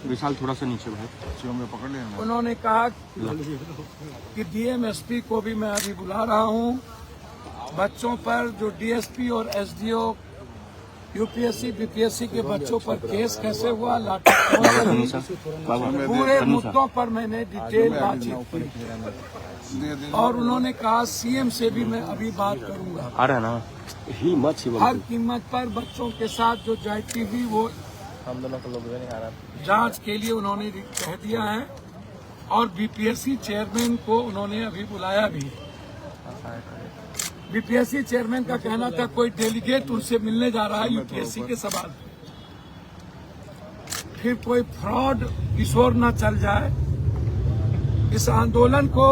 विशाल थोड़ा सा नीचे भाई पकड़ लिया। उन्होंने कहा कि डीएम-एसपी को भी मैं अभी बुला रहा हूं। बच्चों पर जो डीएसपी और एसडीओ यूपीएससी बीपीएससी के बच्चों पर केस कैसे हुआ, पूरे मुद्दों पर मैंने डिटेल बातचीत की और उन्होंने कहा सीएम से भी मैं अभी बात करूंगा। हर कीमत पर बच्चों के साथ जो जायती हुई वो हम दोनों को लोग जांच के लिए उन्होंने कह दिया है और बीपीएससी चेयरमैन को उन्होंने अभी बुलाया भी। बीपीएससी चेयरमैन का कहना था कोई डेलीगेट उनसे मिलने जा रहा है यूपीएससी के सवाल, फिर कोई फ्रॉड किशोर न चल जाए। इस आंदोलन को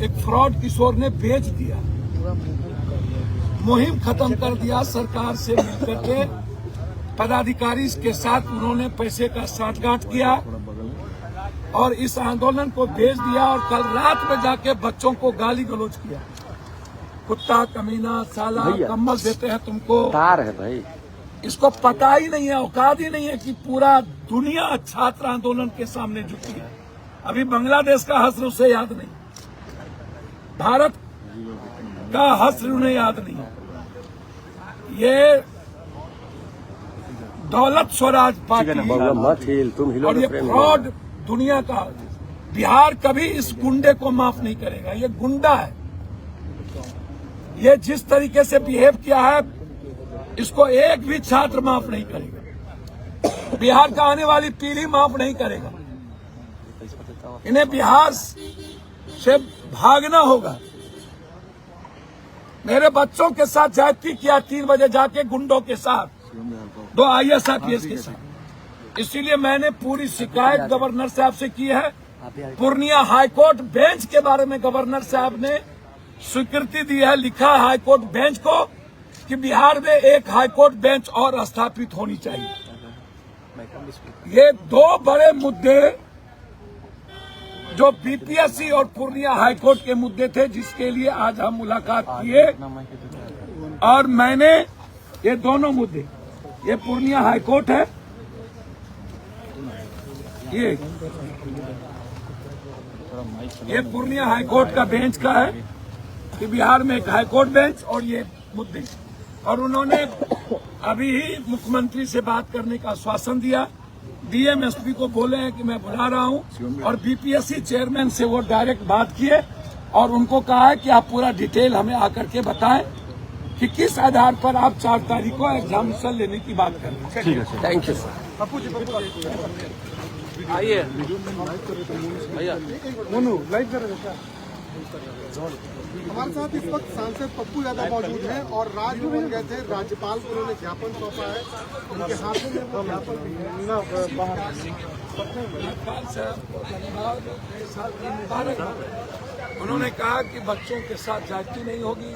एक फ्रॉड किशोर ने बेच दिया, मुहिम खत्म कर दिया। सरकार से मिलकर के पदाधिकारी के साथ उन्होंने पैसे का साठगांठ किया और इस आंदोलन को भेज दिया और कल रात में जाके बच्चों को गाली गलौज किया। कुत्ता, कमीना, साला, कम्बल देते हैं तुमको। तार है भाई, इसको पता ही नहीं है, औकात ही नहीं है कि पूरा दुनिया छात्र आंदोलन के सामने झुकी है। अभी बांग्लादेश का हश्र उसे याद नहीं, भारत का हश्र उन्हें याद नहीं। ये दौलत स्वराज पार्टी और ये फ्रॉड दुनिया का, बिहार कभी इस गुंडे को माफ नहीं करेगा। ये गुंडा है, ये जिस तरीके से बिहेव किया है इसको एक भी छात्र माफ नहीं करेगा, बिहार का आने वाली पीढ़ी माफ नहीं करेगा। इन्हें बिहार से भागना होगा। मेरे बच्चों के साथ ज्यादती किया 3 बजे जाके गुंडों के साथ, 2 IAS के साथ। इसीलिए मैंने पूरी शिकायत गवर्नर साहब से की है। पूर्णिया हाईकोर्ट बेंच के बारे में गवर्नर साहब ने स्वीकृति दी है, लिखा है हाईकोर्ट बेंच को कि बिहार में एक हाईकोर्ट बेंच और स्थापित होनी चाहिए। ये 2 बड़े मुद्दे जो बीपीएससी और पूर्णिया हाईकोर्ट के मुद्दे थे, जिसके लिए आज हम मुलाकात किए। और मैंने ये दोनों मुद्दे, ये पूर्णिया हाईकोर्ट है, ये पूर्णिया हाईकोर्ट का बेंच का है कि बिहार में एक हाईकोर्ट बेंच और ये मुद्दे। और उन्होंने अभी ही मुख्यमंत्री से बात करने का आश्वासन दिया। डीएम-एसपी को बोले हैं कि मैं बुला रहा हूं और बीपीएससी चेयरमैन से वो डायरेक्ट बात किए और उनको कहा है कि आप पूरा डिटेल हमें आकर के बताएं कि किस आधार पर आप 4 तारीख को एग्जामिनेशन लेने की बात कर रहे हैं। ठीक है, थैंक यू सर। आइए भैया, हमारे साथ इस वक्त सांसद पप्पू यादव मौजूद हैं और राजभवन गए थे। राज्यपाल को उन्होंने ज्ञापन सौंपा है, उनके हाथों में वो ज्ञापन उन्होंने कहा कि बच्चों के साथ जाति नहीं होगी।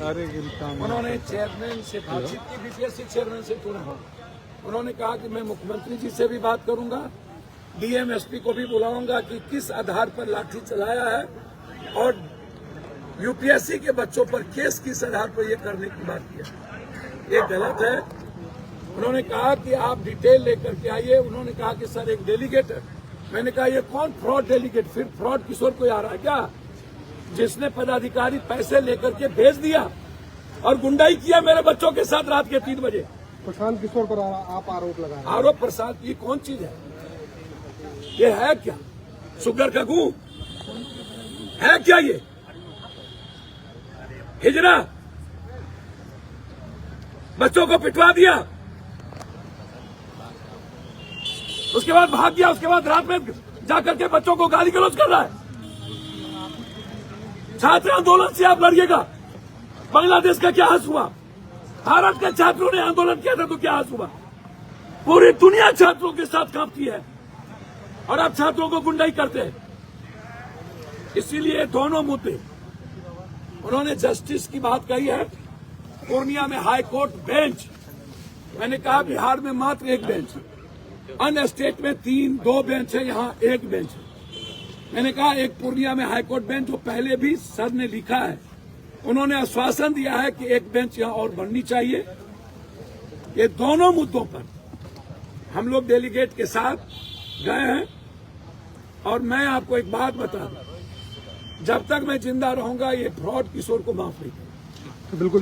उन्होंने चेयरमैन से बातचीत की, बीपीएससी चेयरमैन से उन्होंने कहा कि मैं मुख्यमंत्री जी से भी बात करूंगा, डीएम-एसपी को भी बुलाऊंगा कि किस आधार पर लाठी चलाया है और यूपीएससी के बच्चों पर केस किस आधार पर ये करने की बात किया। ये गलत है। उन्होंने कहा कि आप डिटेल लेकर के आइए। उन्होंने कहा कि सर एक डेलीगेट है। मैंने कहा ये कौन फ्रॉड डेलीगेट? फिर फ्रॉड किशोर कोई आ रहा है क्या, जिसने पदाधिकारी पैसे लेकर के भेज दिया और गुंडाई किया मेरे बच्चों के साथ रात के 3 बजे। प्रशांत किशोर पर आप आरोप लगाए। आरोप प्रशांत, ये कौन चीज है? ये है क्या शुगर का गू है क्या? ये हिजरा बच्चों को पिटवा दिया, उसके बाद भाग गया, उसके बाद रात में जाकर के बच्चों को गाली गलौज कर रहा है। छात्र आंदोलन से आप लड़िएगा। बांग्लादेश का क्या हाल हुआ? भारत के छात्रों ने आंदोलन किया था तो क्या हाल हुआ? पूरी दुनिया छात्रों के साथ कांपती है और आप छात्रों को गुंडाई करते हैं। इसीलिए दोनों मुद्दे, उन्होंने जस्टिस की बात कही है। पूर्णिया में हाई कोर्ट बेंच, मैंने कहा बिहार में मात्र एक बेंच, अन्य स्टेट में 2 बेंच है, यहाँ एक बेंच है। मैंने कहा एक पूर्णिया में हाई कोर्ट बेंच, जो पहले भी सर ने लिखा है, उन्होंने आश्वासन दिया है कि एक बेंच यहाँ और बननी चाहिए। ये दोनों मुद्दों पर हम लोग डेलीगेट के साथ गए हैं और मैं आपको एक बात बता दूं, जब तक मैं जिंदा रहूंगा ये फ्रॉड किशोर को माफ नहीं करूंगा। बिल्कुल।